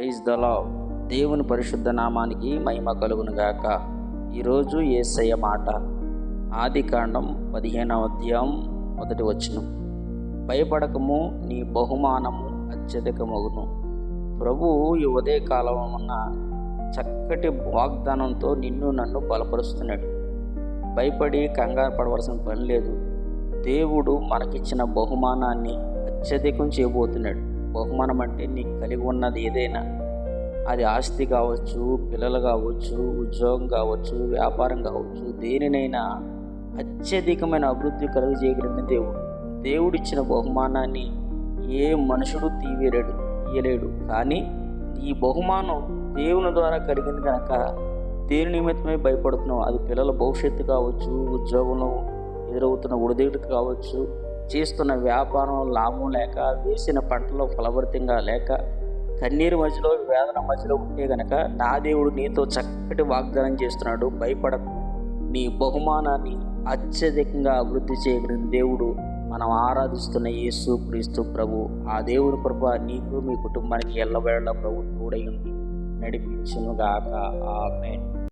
Praise the lord. దేవుని పరిశుద్ధ నామానికి మహిమ కలుగును గాక. ఈరోజు యేసయ్య మాట, ఆదికాండం 15వ అధ్యాయం 1వ వచనం. భయపడకము, నీ బహుమానము అత్యధికమగును. ప్రభువు ఈ ఉదయ కాలమున చక్కటి వాగ్దానంతో నిన్ను నన్ను బలపరుస్తున్నాడు. భయపడి కంగారు పడవలసిన పని లేదు. దేవుడు మనకిచ్చిన బహుమానాన్ని అత్యధికం చేయబోతున్నాడు. బహుమానం అంటే నీకు కలిగి ఉన్నది ఏదైనా, అది ఆస్తి కావచ్చు, పిల్లలు కావచ్చు, ఉద్యోగం కావచ్చు, వ్యాపారం కావచ్చు, దేనినైనా అత్యధికమైన అభివృద్ధి కలుగజేయగలిగిన దేవుడిచ్చిన బహుమానాన్ని ఏ మనుషుడు తీయలేడు. కానీ ఈ బహుమానం దేవుని ద్వారా కలిగింది కనుక దేని నిమిత్తమై భయపడుతున్నావు. అది పిల్లల భవిష్యత్తు కావచ్చు, ఉద్యోగంలో ఎదురవుతున్న ఒడిదుడుకు కావచ్చు, చేస్తున్న వ్యాపారం లాభం లేక, వేసిన పంటలో ఫలభరితంగా లేక, కన్నీరు మధ్యలో వేదన మధ్యలో ఉంటే గనక నా దేవుడు నీతో చక్కటి వాగ్దానం చేస్తున్నాడు. భయపడకు, నీ బహుమానాన్ని అత్యధికంగా అభివృద్ధి చేయగలిగిన దేవుడు మనం ఆరాధిస్తున్న యేసు క్రీస్తు ప్రభు. ఆ దేవుని కృప నీకు, మీ కుటుంబానికి ఎల్లవేళలా ప్రభు తోడై ఉంది నడిపించును గాక. ఆమేన్.